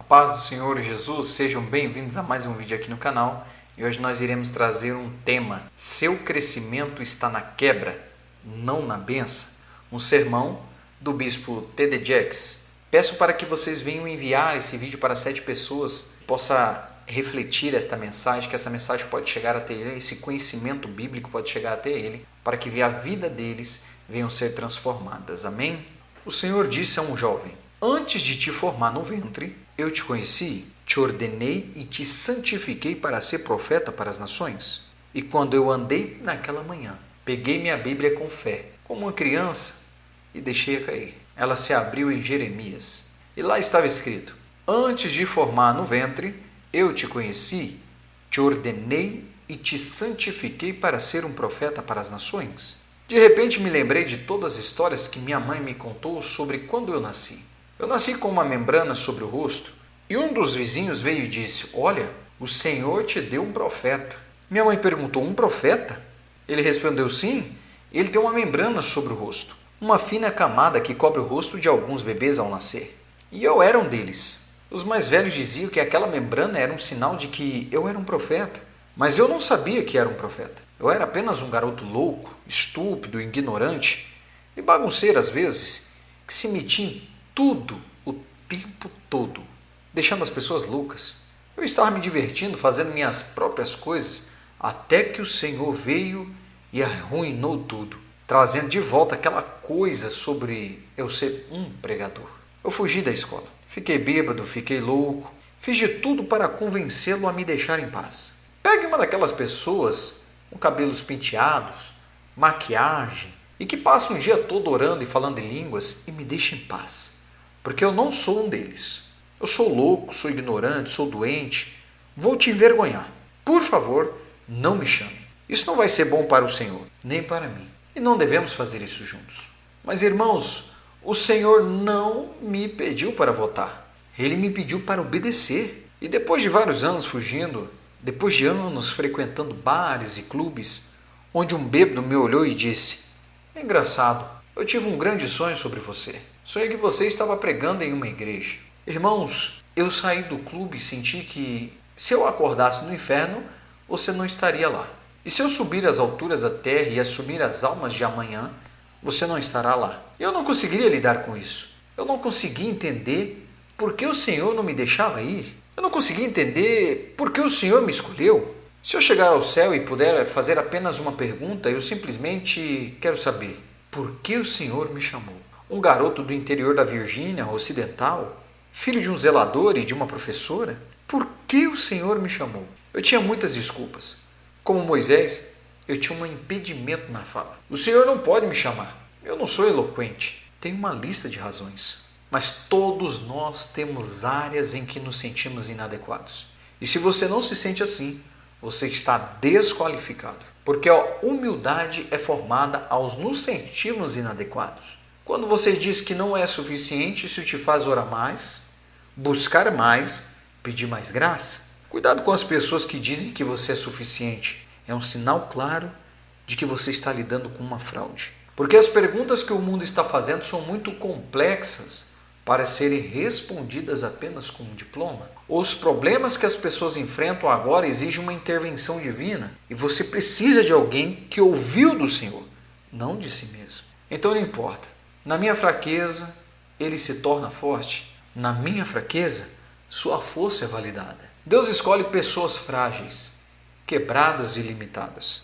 paz do Senhor Jesus, sejam bem-vindos a mais um vídeo aqui no canal. E hoje nós iremos trazer um tema: seu crescimento está na quebra, não na benção. Um sermão do bispo T.D. Jakes. Peço para que vocês venham enviar esse vídeo para 7 pessoas, que possa refletir esta mensagem, que essa mensagem pode chegar até ele, esse conhecimento bíblico pode chegar até ele, para que a vida deles venham ser transformadas. Amém? O Senhor disse a um jovem: antes de te formar no ventre, eu te conheci, te ordenei e te santifiquei para ser profeta para as nações. E quando eu andei naquela manhã, peguei minha Bíblia com fé, como uma criança, e deixei-a cair. Ela se abriu em Jeremias, e lá estava escrito: antes de formar no ventre, eu te conheci, te ordenei e te santifiquei para ser um profeta para as nações. De repente me lembrei de todas as histórias que minha mãe me contou sobre quando eu nasci. Eu nasci com uma membrana sobre o rosto, e um dos vizinhos veio e disse: olha, o Senhor te deu um profeta. Minha mãe perguntou: um profeta? Ele respondeu: sim, ele tem uma membrana sobre o rosto, uma fina camada que cobre o rosto de alguns bebês ao nascer. E eu era um deles. Os mais velhos diziam que aquela membrana era um sinal de que eu era um profeta, mas eu não sabia que era um profeta. Eu era apenas um garoto louco, estúpido, ignorante e bagunceiro às vezes, que se metia em tudo o tempo todo, deixando as pessoas loucas. Eu estava me divertindo, fazendo minhas próprias coisas, até que o Senhor veio e arruinou tudo, trazendo de volta aquela coisa sobre eu ser um pregador. Eu fugi da escola, fiquei bêbado, fiquei louco, fiz de tudo para convencê-lo a me deixar em paz. Pegue uma daquelas pessoas com cabelos penteados, maquiagem, e que passa um dia todo orando e falando em línguas e me deixa em paz. Porque eu não sou um deles. Eu sou louco, sou ignorante, sou doente. Vou te envergonhar. Por favor, não me chame. Isso não vai ser bom para o Senhor, nem para mim. E não devemos fazer isso juntos. Mas, irmãos, o Senhor não me pediu para votar. Ele me pediu para obedecer. E depois de vários anos fugindo, depois de anos frequentando bares e clubes, onde um bêbado me olhou e disse: é engraçado, eu tive um grande sonho sobre você. Sonhei que você estava pregando em uma igreja. Irmãos, eu saí do clube e senti que, se eu acordasse no inferno, você não estaria lá. E se eu subir às alturas da terra e assumir as almas de amanhã, você não estará lá. Eu não conseguiria lidar com isso. Eu não conseguia entender por que o Senhor não me deixava ir. Eu não conseguia entender por que o Senhor me escolheu. Se eu chegar ao céu e puder fazer apenas uma pergunta, eu simplesmente quero saber: por que o Senhor me chamou? Um garoto do interior da Virgínia Ocidental, filho de um zelador e de uma professora? Por que o Senhor me chamou? Eu tinha muitas desculpas. Como Moisés, eu tinha um impedimento na fala. O Senhor não pode me chamar. Eu não sou eloquente. Tenho uma lista de razões. Mas todos nós temos áreas em que nos sentimos inadequados. E se você não se sente assim, você está desqualificado. Porque a humildade é formada ao nos sentirmos inadequados. Quando você diz que não é suficiente, isso te faz orar mais, buscar mais, pedir mais graça. Cuidado com as pessoas que dizem que você é suficiente. É um sinal claro de que você está lidando com uma fraude. Porque as perguntas que o mundo está fazendo são muito complexas para serem respondidas apenas com um diploma. Os problemas que as pessoas enfrentam agora exigem uma intervenção divina e você precisa de alguém que ouviu do Senhor, não de si mesmo. Então não importa. Na minha fraqueza, ele se torna forte. Na minha fraqueza, sua força é validada. Deus escolhe pessoas frágeis, quebradas e limitadas,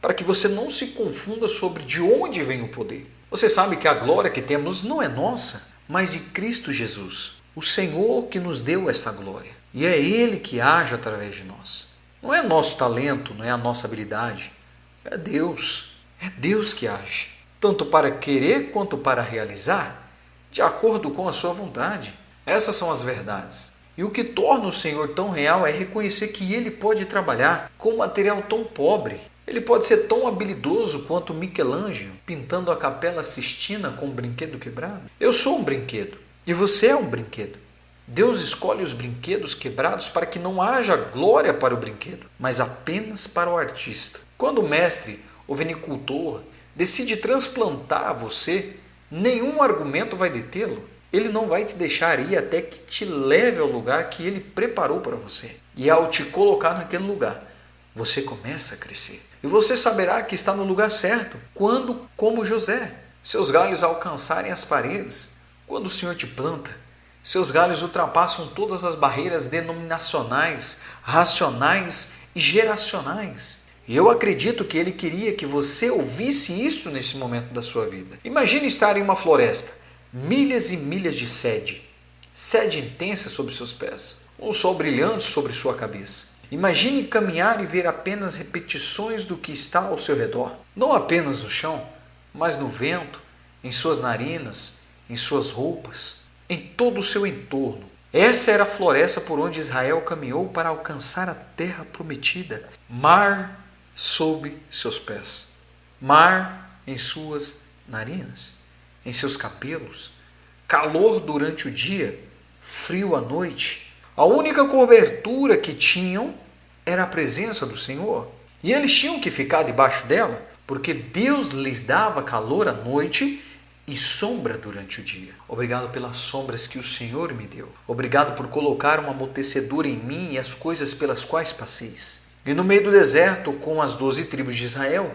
para que você não se confunda sobre de onde vem o poder. Você sabe que a glória que temos não é nossa, mas de Cristo Jesus, o Senhor que nos deu essa glória. E é Ele que age através de nós. Não é nosso talento, não é a nossa habilidade. É Deus. É Deus que age, tanto para querer quanto para realizar, de acordo com a sua vontade. Essas são as verdades. E o que torna o Senhor tão real é reconhecer que Ele pode trabalhar com um material tão pobre. Ele pode ser tão habilidoso quanto Michelangelo, pintando a Capela Sistina com um brinquedo quebrado. Eu sou um brinquedo e você é um brinquedo. Deus escolhe os brinquedos quebrados para que não haja glória para o brinquedo, mas apenas para o artista. Quando o mestre, o vinicultor, decide transplantar você, nenhum argumento vai detê-lo. Ele não vai te deixar ir até que te leve ao lugar que Ele preparou para você. E ao te colocar naquele lugar, você começa a crescer. E você saberá que está no lugar certo quando, como José, seus galhos alcançarem as paredes. Quando o Senhor te planta, seus galhos ultrapassam todas as barreiras denominacionais, racionais e geracionais. E eu acredito que Ele queria que você ouvisse isso nesse momento da sua vida. Imagine estar em uma floresta, milhas e milhas de sede intensa sobre seus pés, um sol brilhante sobre sua cabeça. Imagine caminhar e ver apenas repetições do que está ao seu redor, não apenas no chão, mas no vento, em suas narinas, em suas roupas, em todo o seu entorno. Essa era a floresta por onde Israel caminhou para alcançar a terra prometida. Mar sob seus pés, mar em suas narinas, em seus cabelos, calor durante o dia, frio à noite. A única cobertura que tinham era a presença do Senhor. E eles tinham que ficar debaixo dela, porque Deus lhes dava calor à noite e sombra durante o dia. Obrigado pelas sombras que o Senhor me deu. Obrigado por colocar uma amortecedora em mim e as coisas pelas quais passeis. E no meio do deserto, com as 12 tribos de Israel,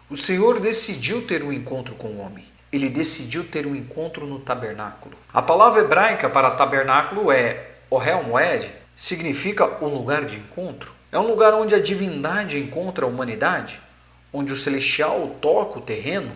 o Senhor decidiu ter um encontro com o homem. Ele decidiu ter um encontro no tabernáculo. A palavra hebraica para tabernáculo é Ohel Moed, significa um lugar de encontro. É um lugar onde a divindade encontra a humanidade, onde o celestial toca o terreno,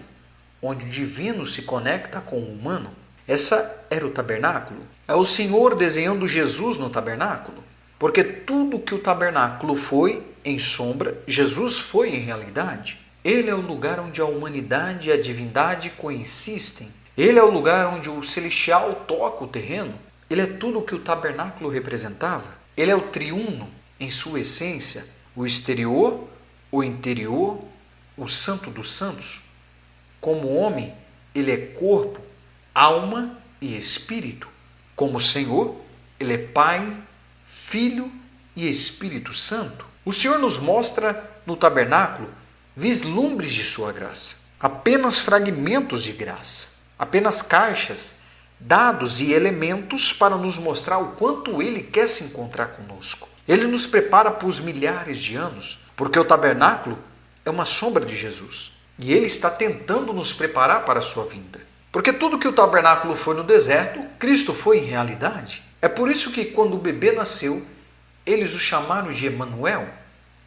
onde o divino se conecta com o humano. Essa era o tabernáculo. É o Senhor desenhando Jesus no tabernáculo, porque tudo que o tabernáculo foi em sombra, Jesus foi em realidade. Ele é o lugar onde a humanidade e a divindade coexistem. Ele é o lugar onde o celestial toca o terreno. Ele é tudo o que o tabernáculo representava. Ele é o triuno em sua essência, o exterior, o interior, o santo dos santos. Como homem, ele é corpo, alma e espírito. Como Senhor, ele é Pai, Filho e Espírito Santo. O Senhor nos mostra no tabernáculo vislumbres de sua graça, apenas fragmentos de graça, apenas caixas, dados e elementos para nos mostrar o quanto Ele quer se encontrar conosco. Ele nos prepara para os milhares de anos, porque o tabernáculo é uma sombra de Jesus. E Ele está tentando nos preparar para a sua vinda. Porque tudo que o tabernáculo foi no deserto, Cristo foi em realidade. É por isso que quando o bebê nasceu, eles o chamaram de Emanuel,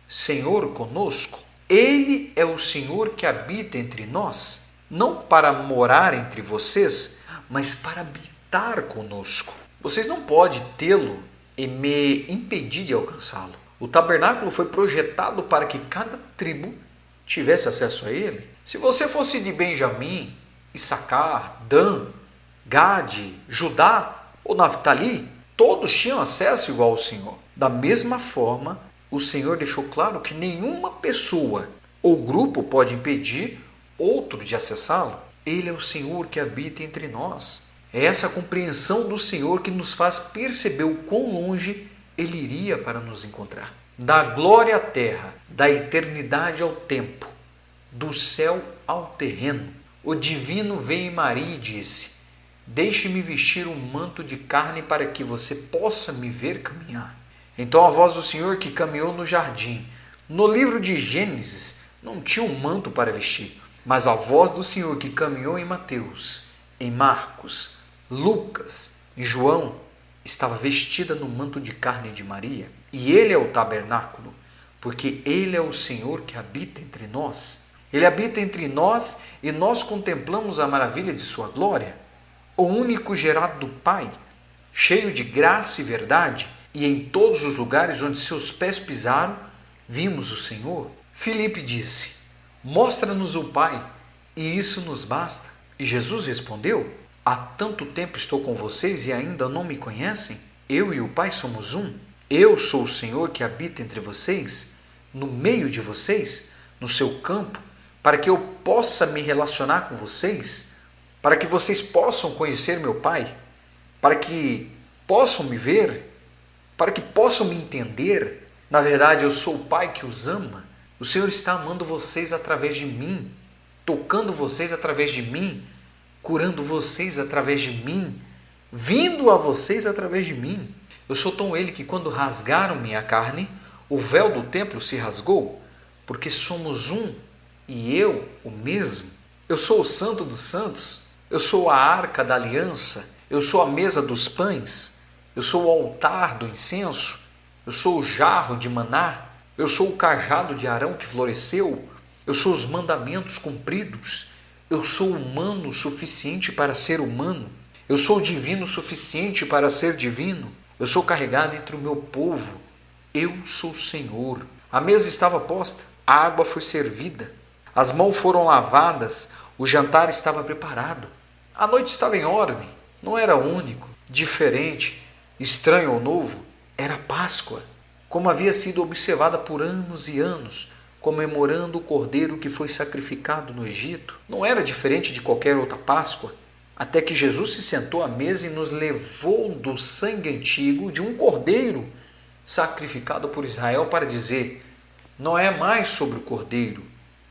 Senhor conosco. Ele é o Senhor que habita entre nós, não para morar entre vocês, mas para habitar conosco. Vocês não podem tê-lo e me impedir de alcançá-lo. O tabernáculo foi projetado para que cada tribo tivesse acesso a ele. Se você fosse de Benjamim, Issacar, Dan, Gade, Judá ou Naftali, todos tinham acesso igual ao Senhor. Da mesma forma, o Senhor deixou claro que nenhuma pessoa ou grupo pode impedir outro de acessá-lo. Ele é o Senhor que habita entre nós. É essa compreensão do Senhor que nos faz perceber o quão longe Ele iria para nos encontrar. Da glória à terra, da eternidade ao tempo, do céu ao terreno, o divino veio em Maria e disse: deixe-me vestir um manto de carne para que você possa me ver caminhar. Então a voz do Senhor que caminhou no jardim. No livro de Gênesis não tinha um manto para vestir, mas a voz do Senhor que caminhou em Mateus, em Marcos, Lucas e João estava vestida no manto de carne de Maria. E Ele é o tabernáculo, porque Ele é o Senhor que habita entre nós. Ele habita entre nós e nós contemplamos a maravilha de sua glória. O único gerado do Pai, cheio de graça e verdade, e em todos os lugares onde seus pés pisaram, vimos o Senhor. Filipe disse: mostra-nos o Pai, e isso nos basta. E Jesus respondeu: há tanto tempo estou com vocês e ainda não me conhecem? Eu e o Pai somos um. Eu sou o Senhor que habita entre vocês, no meio de vocês, no seu campo, para que eu possa me relacionar com vocês, para que vocês possam conhecer meu Pai, para que possam me ver, para que possam me entender. Na verdade, eu sou o Pai que os ama. O Senhor está amando vocês através de mim, tocando vocês através de mim, curando vocês através de mim, vindo a vocês através de mim. Eu sou tão ele que quando rasgaram minha carne, o véu do templo se rasgou, porque somos um e eu o mesmo. Eu sou o Santo dos Santos, eu sou a arca da aliança, eu sou a mesa dos pães, eu sou o altar do incenso, eu sou o jarro de Maná, eu sou o cajado de Arão que floresceu, eu sou os mandamentos cumpridos, eu sou humano o suficiente para ser humano, eu sou divino o suficiente para ser divino, eu sou carregado entre o meu povo, eu sou o Senhor. A mesa estava posta, a água foi servida, as mãos foram lavadas, o jantar estava preparado, a noite estava em ordem, não era único, diferente, estranho ou novo, era Páscoa, como havia sido observada por anos e anos, comemorando o cordeiro que foi sacrificado no Egito. Não era diferente de qualquer outra Páscoa, até que Jesus se sentou à mesa e nos levou do sangue antigo de um cordeiro sacrificado por Israel para dizer: não é mais sobre o cordeiro,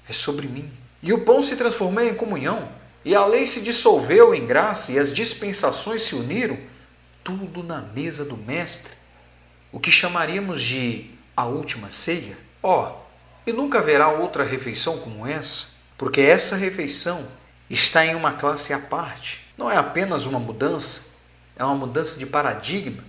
é sobre mim. E o pão se transformou em comunhão, e a lei se dissolveu em graça, e as dispensações se uniram, tudo na mesa do Mestre, o que chamaríamos de a última ceia. E nunca haverá outra refeição como essa, porque essa refeição está em uma classe à parte. Não é apenas uma mudança, é uma mudança de paradigma.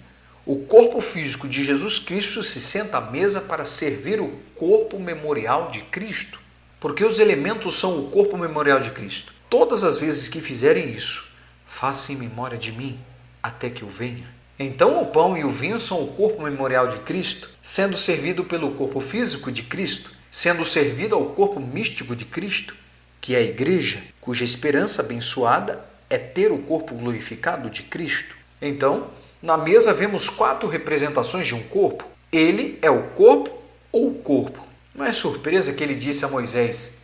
O corpo físico de Jesus Cristo se senta à mesa para servir o corpo memorial de Cristo, porque os elementos são o corpo memorial de Cristo. Todas as vezes que fizerem isso, façam em memória de mim, até que eu venha. Então o pão e o vinho são o corpo memorial de Cristo, sendo servido pelo corpo físico de Cristo, sendo servido ao corpo místico de Cristo, que é a igreja, cuja esperança abençoada é ter o corpo glorificado de Cristo. Então, na mesa vemos 4 representações de um corpo. Ele é o corpo ou o corpo. Não é surpresa que ele disse a Moisés: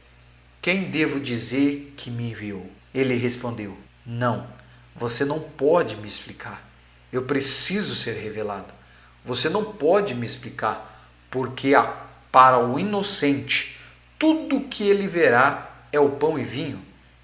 quem devo dizer que me enviou? Ele respondeu: não, você não pode me explicar. Eu preciso ser revelado. Você não pode me explicar, porque para o inocente tudo que ele verá é o pão e vinho,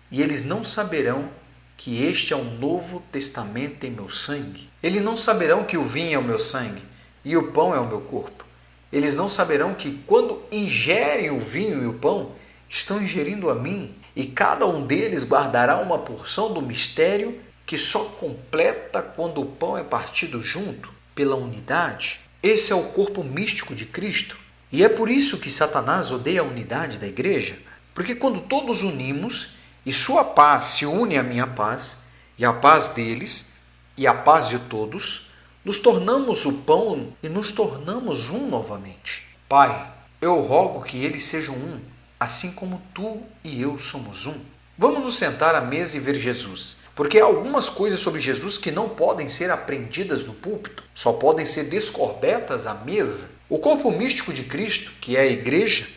e eles não saberão que este é o novo testamento em meu sangue. Eles não saberão que o vinho é o meu sangue e o pão é o meu corpo. Eles não saberão que quando ingerem o vinho e o pão, estão ingerindo a mim, e cada um deles guardará uma porção do mistério que só completa quando o pão é partido junto, pela unidade. Esse é o corpo místico de Cristo. E é por isso que Satanás odeia a unidade da igreja, porque quando todos unimos, e sua paz se une à minha paz, e a paz deles, e a paz de todos, nos tornamos o pão e nos tornamos um novamente. Pai, eu rogo que eles sejam um, assim como tu e eu somos um. Vamos nos sentar à mesa e ver Jesus, porque há algumas coisas sobre Jesus que não podem ser aprendidas no púlpito, só podem ser descobertas à mesa. O corpo místico de Cristo, que é a igreja,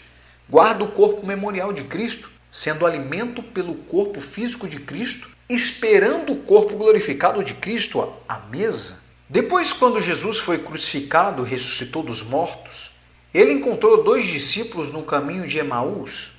guarda o corpo memorial de Cristo, sendo alimento pelo corpo físico de Cristo, esperando o corpo glorificado de Cristo à mesa. Depois, quando Jesus foi crucificado e ressuscitou dos mortos, ele encontrou 2 discípulos no caminho de Emaús,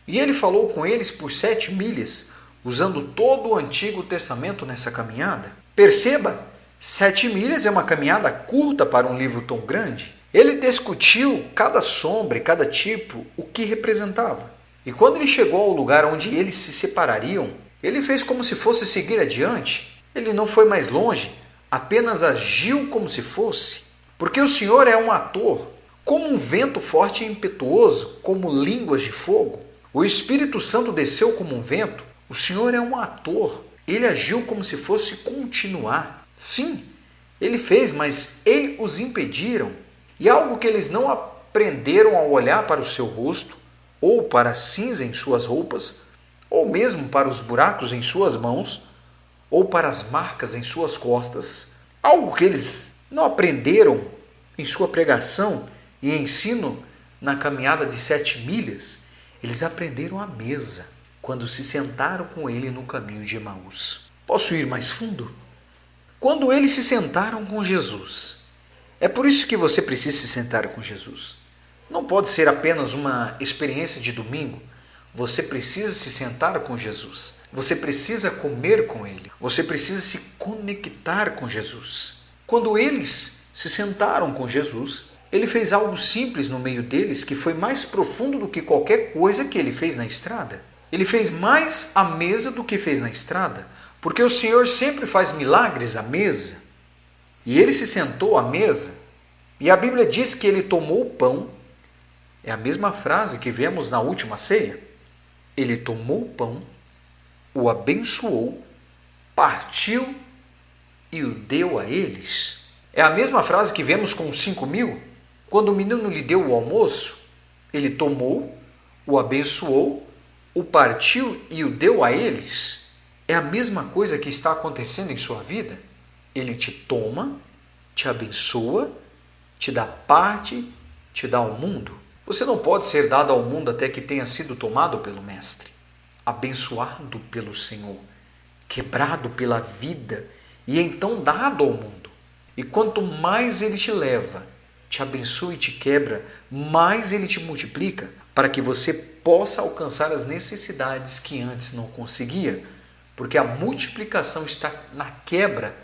e ele falou com eles por 7 milhas, usando todo o Antigo Testamento nessa caminhada. Perceba, 7 milhas é uma caminhada curta para um livro tão grande. Ele discutiu cada sombra e cada tipo, o que representava. E quando ele chegou ao lugar onde eles se separariam, ele fez como se fosse seguir adiante. Ele não foi mais longe, apenas agiu como se fosse. Porque o Senhor é um ator, como um vento forte e impetuoso, como línguas de fogo. O Espírito Santo desceu como um vento. O Senhor é um ator. Ele agiu como se fosse continuar. Sim, ele fez, mas eles os impediram. E algo que eles não aprenderam ao olhar para o seu rosto, ou para a cinza em suas roupas, ou mesmo para os buracos em suas mãos, ou para as marcas em suas costas, algo que eles não aprenderam em sua pregação e ensino na caminhada de 7 milhas, eles aprenderam à mesa, quando se sentaram com ele no caminho de Emaús. Posso ir mais fundo? Quando eles se sentaram com Jesus. É por isso que você precisa se sentar com Jesus. Não pode ser apenas uma experiência de domingo. Você precisa se sentar com Jesus. Você precisa comer com Ele. Você precisa se conectar com Jesus. Quando eles se sentaram com Jesus, Ele fez algo simples no meio deles que foi mais profundo do que qualquer coisa que Ele fez na estrada. Ele fez mais à mesa do que fez na estrada, porque o Senhor sempre faz milagres à mesa. E Ele se sentou à mesa, e a Bíblia diz que Ele tomou o pão. É a mesma frase que vemos na última ceia. Ele tomou o pão, o abençoou, partiu e o deu a eles. É a mesma frase que vemos com os 5.000. Quando o menino lhe deu o almoço, ele tomou, o abençoou, o partiu e o deu a eles. É a mesma coisa que está acontecendo em sua vida. Ele te toma, te abençoa, te dá parte, te dá ao mundo. Você não pode ser dado ao mundo até que tenha sido tomado pelo Mestre, abençoado pelo Senhor, quebrado pela vida e então dado ao mundo. E quanto mais Ele te leva, te abençoa e te quebra, mais Ele te multiplica para que você possa alcançar as necessidades que antes não conseguia, porque a multiplicação está na quebra,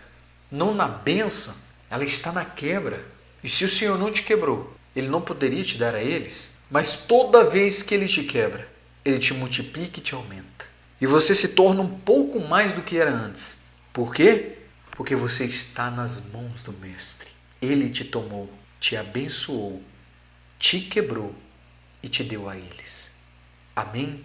não na bênção, ela está na quebra. E se o Senhor não te quebrou, Ele não poderia te dar a eles, mas toda vez que Ele te quebra, Ele te multiplica e te aumenta. E você se torna um pouco mais do que era antes. Por quê? Porque você está nas mãos do Mestre. Ele te tomou, te abençoou, te quebrou e te deu a eles. Amém?